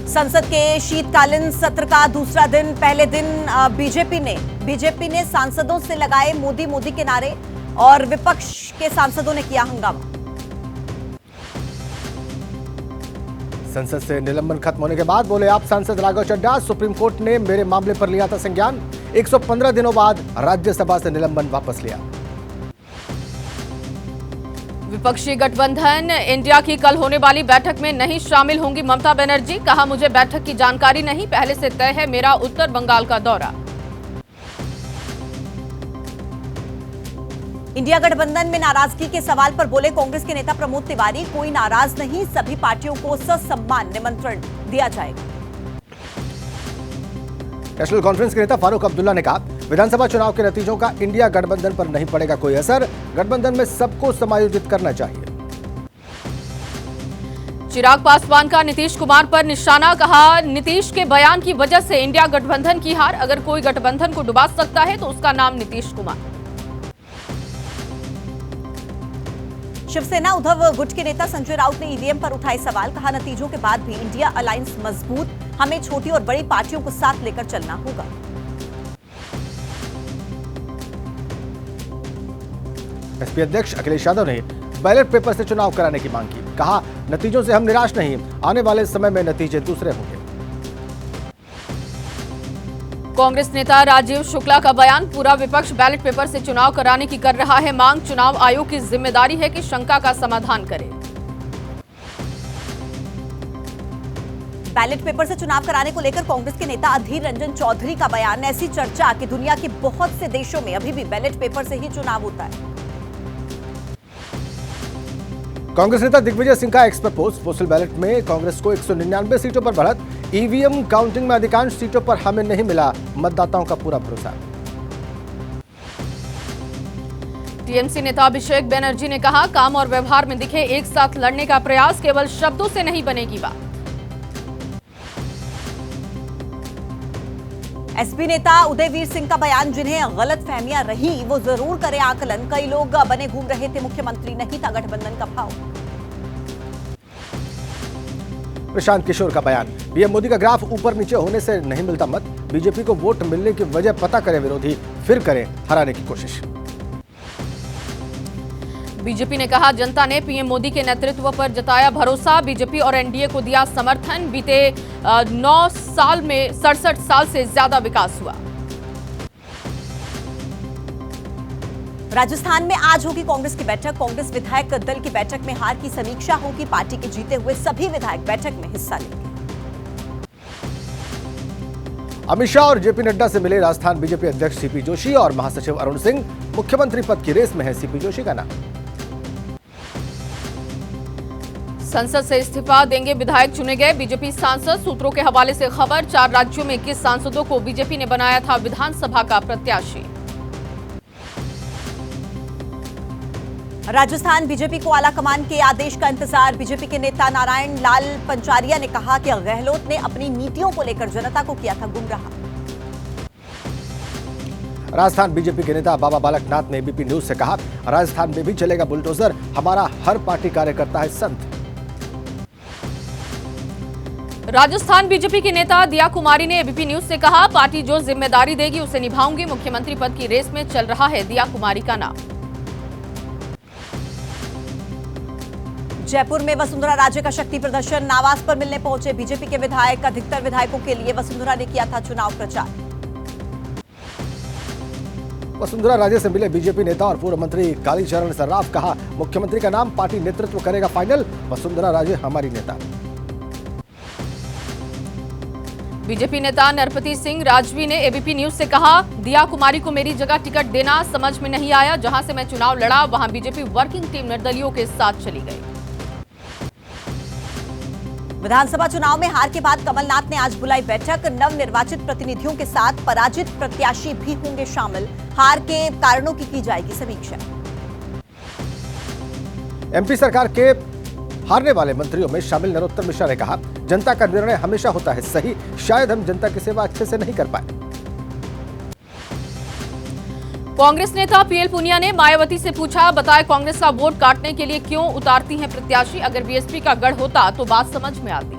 संसद के शीतकालीन सत्र का दूसरा दिन, पहले दिन बीजेपी ने सांसदों से लगाए मोदी मोदी के नारे और विपक्ष के सांसदों ने किया हंगामा। संसद से निलंबन खत्म होने के बाद बोले आप सांसद राघव चड्ढा, सुप्रीम कोर्ट ने मेरे मामले पर लिया था संज्ञान, 115 दिनों बाद राज्यसभा से निलंबन वापस लिया। विपक्षी गठबंधन इंडिया की कल होने वाली बैठक में नहीं शामिल होंगी ममता बनर्जी, कहा मुझे बैठक की जानकारी नहीं, पहले से तय है मेरा उत्तर बंगाल का दौरा। इंडिया गठबंधन में नाराजगी के सवाल पर बोले कांग्रेस के नेता प्रमोद तिवारी, कोई नाराज नहीं, सभी पार्टियों को ससम्मान निमंत्रण दिया जाएगा। नेशनल कॉन्फ्रेंस के नेता फारूक अब्दुल्ला ने कहा विधानसभा चुनाव के नतीजों का इंडिया गठबंधन पर नहीं पड़ेगा कोई असर, गठबंधन में सबको समायोजित करना चाहिए। चिराग पासवान का नीतीश कुमार पर निशाना, कहा नीतीश के बयान की वजह से इंडिया गठबंधन की हार, अगर कोई गठबंधन को डुबा सकता है तो उसका नाम नीतीश कुमार। शिवसेना उद्धव गुट के नेता संजय राउत ने ईवीएम पर उठाए सवाल, कहा नतीजों के बाद भी इंडिया अलायंस मजबूत, हमें छोटी और बड़ी पार्टियों को साथ लेकर चलना होगा। एसपी अध्यक्ष अखिलेश यादव ने बैलेट पेपर से चुनाव कराने की मांग की, कहा नतीजों से हम निराश नहीं, आने वाले समय में नतीजे दूसरे होंगे। कांग्रेस नेता राजीव शुक्ला का बयान, पूरा विपक्ष बैलेट पेपर से चुनाव कराने की कर रहा है मांग, चुनाव आयोग की जिम्मेदारी है कि शंका का समाधान करे। बैलेट पेपर से चुनाव कराने को लेकर कांग्रेस के नेता अधीर रंजन चौधरी का बयान, ऐसी चर्चा कि दुनिया के बहुत से देशों में अभी भी बैलेट पेपर से ही चुनाव होता है। कांग्रेस नेता दिग्विजय सिंह का एक्स पर पोस्ट, पोस्टल बैलेट में कांग्रेस को 199 सीटों पर बढ़त, ईवीएम काउंटिंग में अधिकांश सीटों पर हमें नहीं मिला मतदाताओं का पूरा भरोसा। टीएमसी नेता अभिषेक बनर्जी ने कहा काम और व्यवहार में दिखे एक साथ लड़ने का प्रयास, केवल शब्दों से नहीं बनेगी बात। एसपी नेता उदयवीर सिंह का बयान, जिन्हें गलत फहमियां रही वो जरूर करें आकलन, कई लोग बने घूम रहे थे मुख्यमंत्री नहीं था गठबंधन का भाव। प्रशांत किशोर का बयान, पीएम मोदी का ग्राफ ऊपर नीचे होने से नहीं मिलता मत, बीजेपी को वोट मिलने की वजह पता करे विरोधी, फिर करें हराने की कोशिश। बीजेपी ने कहा जनता ने पीएम मोदी के नेतृत्व पर जताया भरोसा, बीजेपी और एनडीए को दिया समर्थन, बीते 9 साल में 67 साल से ज्यादा विकास हुआ। राजस्थान में आज होगी कांग्रेस की बैठक, कांग्रेस विधायक दल की बैठक में हार की समीक्षा होगी, पार्टी के जीते हुए सभी विधायक बैठक में हिस्सा लेंगे। अमित शाह और जेपी नड्डा से मिले राजस्थान बीजेपी अध्यक्ष सीपी जोशी और महासचिव अरुण सिंह, मुख्यमंत्री पद की रेस में है सीपी जोशी का नाम। संसद से इस्तीफा देंगे विधायक चुने गए बीजेपी सांसद, सूत्रों के हवाले से खबर, 4 राज्यों में 21 सांसदों को बीजेपी ने बनाया था विधानसभा का प्रत्याशी। राजस्थान बीजेपी को आलाकमान के आदेश का इंतजार, बीजेपी के नेता नारायण लाल पंचारिया ने कहा कि गहलोत ने अपनी नीतियों को लेकर जनता को किया था गुमराह। राजस्थान बीजेपी के नेता बाबा बालकनाथ ने एबीपी न्यूज से कहा राजस्थान में भी चलेगा बुलडोजर, हमारा हर पार्टी कार्यकर्ता है संत। राजस्थान बीजेपी की नेता दिया कुमारी ने एबीपी न्यूज से कहा पार्टी जो जिम्मेदारी देगी उसे निभाऊंगी, मुख्यमंत्री पद की रेस में चल रहा है दिया कुमारी का नाम। जयपुर में वसुंधरा राजे का शक्ति प्रदर्शन, आवास पर मिलने पहुंचे बीजेपी के विधायक, अधिकतर विधायकों के लिए वसुंधरा ने किया था चुनाव प्रचार। वसुंधरा राजे से मिले बीजेपी नेता और पूर्व मंत्री कालीचरण सर्राफ, कहा मुख्यमंत्री का नाम पार्टी नेतृत्व करेगा फाइनल, वसुंधरा राजे हमारी नेता। बीजेपी नेता नरपति सिंह राजवी ने एबीपी न्यूज से कहा दिया कुमारी को मेरी जगह टिकट देना समझ में नहीं आया, जहां से मैं चुनाव लड़ा वहां बीजेपी वर्किंग टीम निर्दलियों के साथ चली गई। विधानसभा चुनाव में हार के बाद कमलनाथ ने आज बुलाई बैठक, नवनिर्वाचित प्रतिनिधियों के साथ पराजित प्रत्याशी भी होंगे शामिल, हार के कारणों की जाएगी समीक्षा। एमपी सरकार के हारने वाले मंत्रियों में शामिल नरोत्तम मिश्रा ने कहा जनता का निर्णय हमेशा होता है सही, शायद हम जनता की सेवा अच्छे से नहीं कर पाए। कांग्रेस नेता पीएल पुनिया ने मायावती से पूछा बताए कांग्रेस का वोट काटने के लिए क्यों उतारती हैं प्रत्याशी, अगर बीएसपी का गढ़ होता तो बात समझ में आती।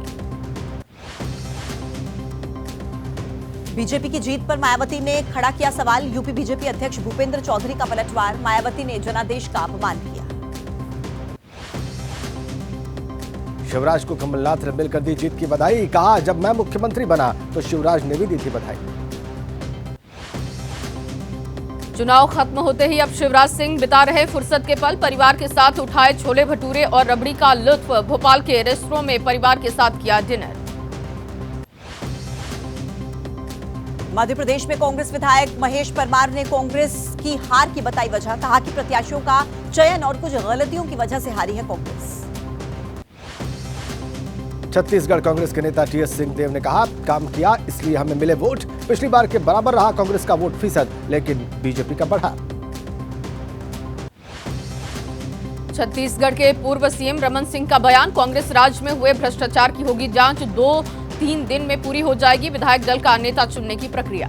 बीजेपी की जीत पर मायावती ने खड़ा किया सवाल। यूपी बीजेपी अध्यक्ष भूपेंद्र चौधरी का पलटवार। मायावती ने जनादेश का अपमान किया। शिवराज को कमलनाथ ने मिलकर दी जीत की बधाई। कहा, जब मैं मुख्यमंत्री बना तो शिवराज ने भी दी थी बधाई। चुनाव खत्म होते ही अब शिवराज सिंह बिता रहे फुर्सत के पल। परिवार के साथ उठाए छोले भटूरे और रबड़ी का लुत्फ। भोपाल के रेस्टोरेंट में परिवार के साथ किया डिनर। मध्य प्रदेश में कांग्रेस विधायक महेश परमार ने कांग्रेस की हार की बताई वजह। कहा कि प्रत्याशियों का चयन और कुछ गलतियों की वजह से हारी है कांग्रेस। छत्तीसगढ़ कांग्रेस के नेता टीएस सिंहदेव ने कहा, काम किया इसलिए हमें मिले वोट। पिछली बार के बराबर रहा कांग्रेस का वोट फीसद, लेकिन बीजेपी का बढ़ा। छत्तीसगढ़ के पूर्व सीएम रमन सिंह का बयान। कांग्रेस राज में हुए भ्रष्टाचार की होगी जांच। 2-3 दिन में पूरी हो जाएगी विधायक दल का नेता चुनने की प्रक्रिया।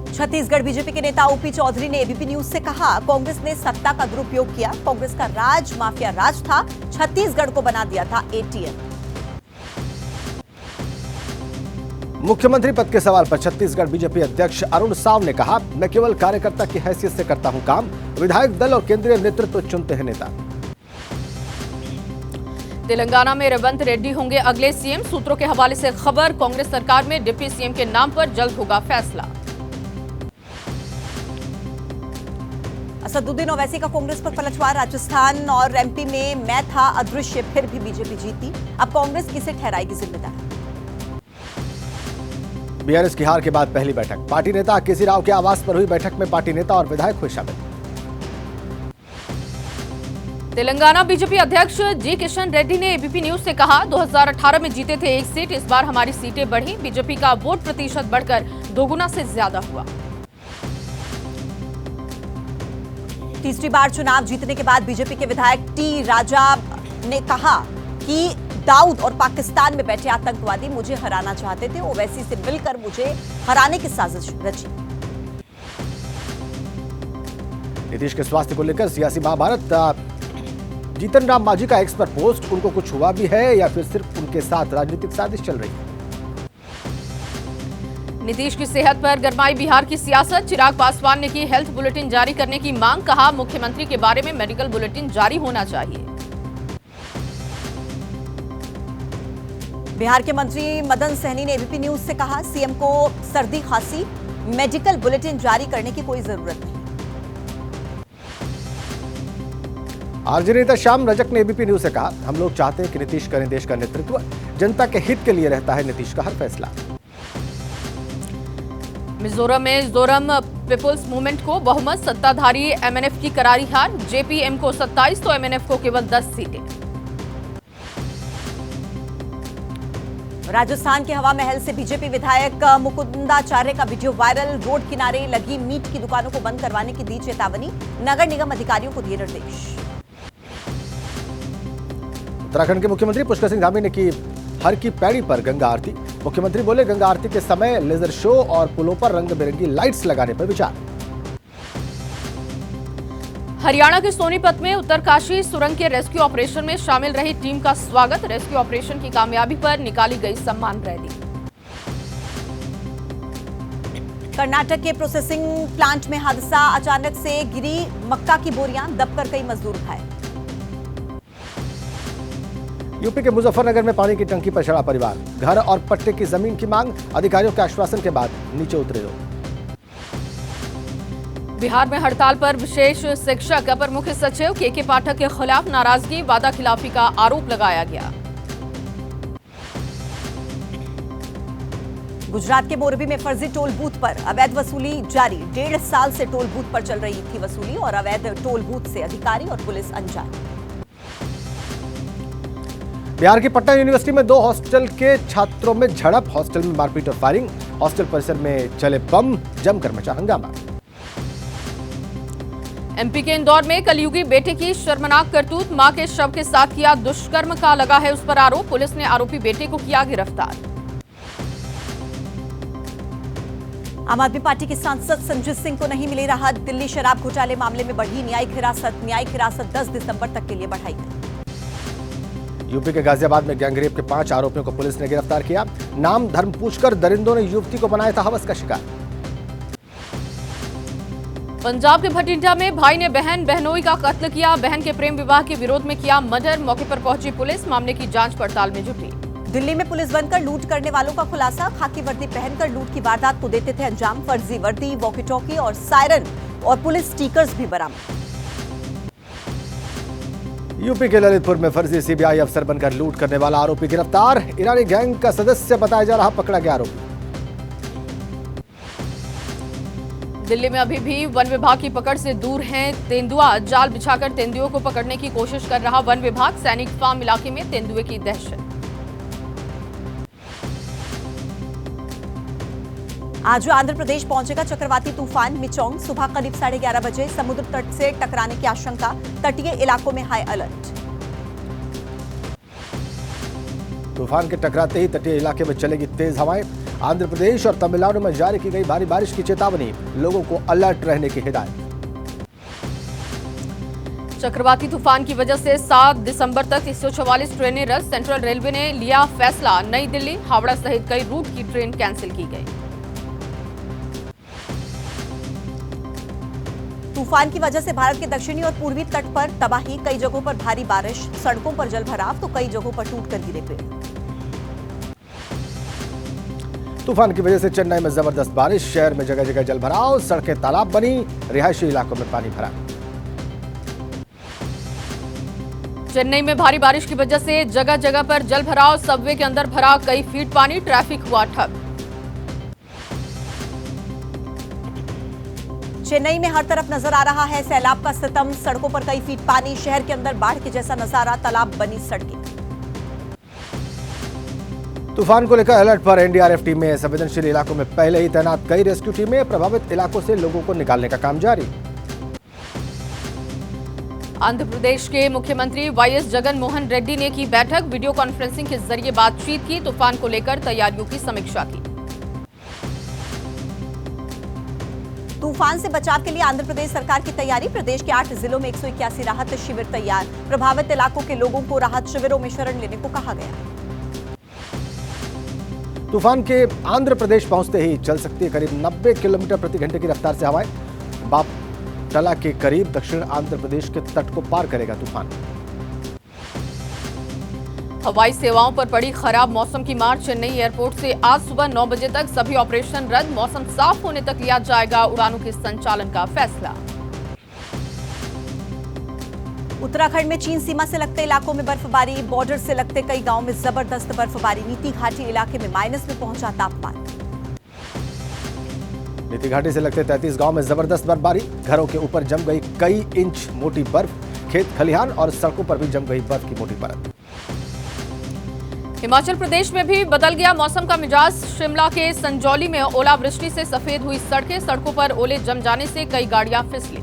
छत्तीसगढ़ बीजेपी के नेता ओपी चौधरी ने एबीपी न्यूज से कहा, कांग्रेस ने सत्ता का दुरुपयोग किया। कांग्रेस का राज माफिया राज था। छत्तीसगढ़ को बना दिया था एटीएम। मुख्यमंत्री पद के सवाल पर छत्तीसगढ़ बीजेपी अध्यक्ष अरुण साव ने कहा, मैं केवल कार्यकर्ता की हैसियत से करता हूं काम। विधायक दल और केंद्रीय नेतृत्व चुनते हैं नेता। तेलंगाना में रेवंत रेड्डी होंगे अगले सीएम। सूत्रों के हवाले से खबर। कांग्रेस सरकार में डिप्टी सीएम के नाम पर जल्द होगा फैसला। असदुद्दीन ओवैसी का कांग्रेस पर पलटवार। राजस्थान और एमपी में मैं था अदृश्य, फिर भी बीजेपी जीती। अब कांग्रेस किसे ठहराएगी जिम्मेदार। बीआरएस की हार के बाद पहली बैठक। पार्टी नेता केसी राव के आवास पर हुई बैठक में पार्टी नेता और विधायक हुए शामिल। तेलंगाना बीजेपी अध्यक्ष जी किशन रेड्डी ने एबीपी न्यूज से कहा, 2018 में जीते थे 1 सीट, इस बार हमारी सीटें बढ़ी। बीजेपी का वोट प्रतिशत बढ़कर 2 गुना से ज्यादा हुआ। तीसरी बार चुनाव जीतने के बाद बीजेपी के विधायक टी राजा ने कहा कि दाऊद और पाकिस्तान में बैठे आतंकवादी मुझे हराना चाहते थे। ओवैसी से मिलकर मुझे हराने की साजिश रची। नीतीश के स्वास्थ्य को लेकर सियासी महाभारत। जीतन राम मांझी का एक्स पर पोस्ट, उनको कुछ हुआ भी है या फिर सिर्फ उनके साथ राजनीतिक साजिश चल रही है। नीतीश की सेहत पर गरमाई बिहार की सियासत। चिराग पासवान ने की हेल्थ बुलेटिन जारी करने की मांग। कहा, मुख्यमंत्री के बारे में मेडिकल बुलेटिन जारी होना चाहिए। बिहार के मंत्री मदन सहनी ने एबीपी न्यूज से कहा, सीएम को सर्दी खांसी, मेडिकल बुलेटिन जारी करने की कोई जरूरत नहीं। आरजे नेता श्याम रजक ने एबीपी न्यूज से कहा, हम लोग चाहते हैं कि नीतीश करें देश का नेतृत्व। जनता के हित के लिए रहता है नीतीश का हर फैसला। मिजोरम में जोरम पीपुल्स मूवमेंट को बहुमत। सत्ताधारी एमएनएफ की करारी हार। जेपीएम को 27 तो एमएनएफ को केवल 10 सीटें। राजस्थान के हवा महल से बीजेपी विधायक मुकुंदाचार्य का वीडियो वायरल। रोड किनारे लगी मीट की दुकानों को बंद करवाने की दी चेतावनी। नगर निगम अधिकारियों को दिए निर्देश। उत्तराखंड के मुख्यमंत्री पुष्कर सिंह धामी ने की हर की पैड़ी पर गंगा आरती। मुख्यमंत्री बोले, गंगा आरती के समय लेजर शो और पुलों पर रंग बिरंगी लाइट्स लगाने पर विचार। हरियाणा के सोनीपत में उत्तरकाशी सुरंग के रेस्क्यू ऑपरेशन में शामिल रही टीम का स्वागत। रेस्क्यू ऑपरेशन की कामयाबी पर निकाली गई सम्मान रैली। कर्नाटक के प्रोसेसिंग प्लांट में हादसा। अचानक से गिरी मक्का की बोरियां, दबकर कई मजदूर घायल। यूपी के मुजफ्फरनगर में पानी की टंकी पर चढ़ा परिवार। घर और पट्टे की जमीन की मांग। अधिकारियों के आश्वासन के बाद नीचे उतरे लोग। बिहार में हड़ताल पर विशेष शिक्षक अपर मुख्य सचिव के पाठक के खिलाफ नाराजगी। वादा खिलाफी का आरोप लगाया गया। गुजरात के मोरबी में फर्जी टोल बूथ पर अवैध वसूली जारी। 1.5 साल से टोल बूथ पर चल रही थी वसूली और अवैध टोल बूथ से अधिकारी और पुलिस अनजान। बिहार की पटना यूनिवर्सिटी में 2 हॉस्टल के छात्रों में झड़प। हॉस्टल में मारपीट और फायरिंग। हॉस्टल परिसर में चले बम, जमकर मचा हंगामा। एमपी के इंदौर में कलयुगी बेटे की शर्मनाक करतूत। मां के शव के साथ किया दुष्कर्म का लगा है उस पर आरोप। पुलिस ने आरोपी बेटे को किया गिरफ्तार। आम आदमी पार्टी के सांसद संजीत सिंह को नहीं मिली राहत। दिल्ली शराब घोटाले मामले में बढ़ी न्यायिक हिरासत। न्यायिक हिरासत 10 दिसंबर तक के लिए बढ़ाई गई। यूपी के गाजियाबाद में गैंगरेप के 5 आरोपियों को पुलिस ने गिरफ्तार किया। नाम धर्म पूछकर दरिंदों ने युवती को बनाया था हवस का शिकार। पंजाब के भटिंडा में भाई ने बहन बहनोई का कत्ल किया। बहन के प्रेम विवाह के विरोध में किया मर्डर। मौके पर पहुंची पुलिस मामले की जांच पड़ताल में जुटी। दिल्ली में पुलिस बनकर लूट करने वालों का खुलासा। खाकी वर्दी पहनकर लूट की वारदात को देते थे अंजाम। फर्जी वर्दी, वॉकी टॉकी और सायरन और पुलिस स्टिकर्स भी बरामद। यूपी के ललितपुर में फर्जी सीबीआई अफसर बनकर लूट करने वाला आरोपी गिरफ्तार। ईरानी गैंग का सदस्य बताया जा रहा पकड़ा गया आरोपी। दिल्ली में अभी भी वन विभाग की पकड़ से दूर हैं तेंदुआ। जाल बिछाकर तेंदुओं को पकड़ने की कोशिश कर रहा वन विभाग। सैनिक फार्म इलाके में तेंदुए की दहशत। आज आंध्र प्रदेश पहुंचेगा चक्रवाती तूफान मिचोंग। सुबह करीब 11:30 बजे समुद्र तट से टकराने की आशंका। तटीय इलाकों में हाई अलर्ट। तूफान के टकराते ही तटीय इलाके में चलेगी तेज हवाएं। आंध्र प्रदेश और तमिलनाडु में जारी की गई भारी बारिश की चेतावनी। लोगों को अलर्ट रहने की हिदायत। चक्रवाती तूफान की वजह से 7 दिसंबर तक 144 ट्रेनें रद्द। सेंट्रल रेलवे ने लिया फैसला। नई दिल्ली, हावड़ा सहित कई रूट की ट्रेन कैंसिल की गई। तूफान की वजह से भारत के दक्षिणी और पूर्वी तट पर तबाही। कई जगहों पर भारी बारिश, सड़कों पर जलभराव तो कई जगहों पर टूटकर गिरे पेड़। तूफान की वजह से चेन्नई में जबरदस्त बारिश। शहर में जगह जगह जलभराव, सड़कें तालाब बनी। रिहायशी इलाकों में पानी भरा। चेन्नई में भारी बारिश की वजह से जगह जगह पर जलभराव। सबवे के अंदर भरा कई फीट पानी। ट्रैफिक हुआ ठप। चेन्नई में हर तरफ नजर आ रहा है सैलाब का सितम। सड़कों पर कई फीट पानी। शहर के अंदर बाढ़ के जैसा नजारा। तालाब बनी सड़कें। तूफान को लेकर अलर्ट पर एनडीआरएफ टीमें संवेदनशील इलाकों में पहले ही तैनात। कई रेस्क्यू टीमें। प्रभावित इलाकों से लोगों को निकालने का काम जारी। आंध्र प्रदेश के मुख्यमंत्री वाईएस जगन मोहन रेड्डी ने की बैठक। वीडियो कॉन्फ्रेंसिंग के जरिए बातचीत की। तूफान को लेकर तैयारियों की समीक्षा की। तूफान से बचाव के लिए आंध्र प्रदेश सरकार की तैयारी। प्रदेश के 8 जिलों में 181 राहत शिविर तैयार। प्रभावित इलाकों के लोगों को राहत शिविरों में शरण लेने को कहा गया। तूफान के आंध्र प्रदेश पहुंचते ही चल सकती है करीब 90 किलोमीटर प्रति घंटे की रफ्तार से हवाएं। बापटला के करीब दक्षिण आंध्र प्रदेश के तट को पार करेगा तूफान। हवाई सेवाओं पर पड़ी खराब मौसम की मार। चेन्नई एयरपोर्ट से आज सुबह 9 बजे तक सभी ऑपरेशन रद्द। मौसम साफ होने तक लिया जाएगा उड़ानों के संचालन का फैसला। उत्तराखंड में चीन सीमा से लगते इलाकों में बर्फबारी। बॉर्डर से लगते कई गांवों में जबरदस्त बर्फबारी। नीति घाटी इलाके में माइनस में पहुंचा तापमान। नीति घाटी से लगते 33 गांव में जबरदस्त बर्फबारी। घरों के ऊपर जम गई कई इंच मोटी बर्फ। खेत खलिहान और सड़कों पर भी जम गई बर्फ की मोटी परत। हिमाचल प्रदेश में भी बदल गया मौसम का मिजाज। शिमला के संजौली में ओलावृष्टि से सफेद हुई सड़कें। सड़कों पर ओले जम जाने से कई गाड़ियां फिसली।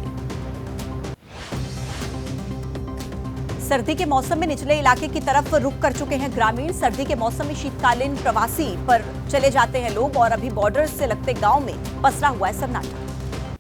सर्दी के मौसम में निचले इलाके की तरफ रुख कर चुके हैं ग्रामीण। सर्दी के मौसम में शीतकालीन प्रवासी पर चले जाते हैं लोग और अभी बॉर्डर से लगते गांव में पसरा हुआ है सन्नाटा।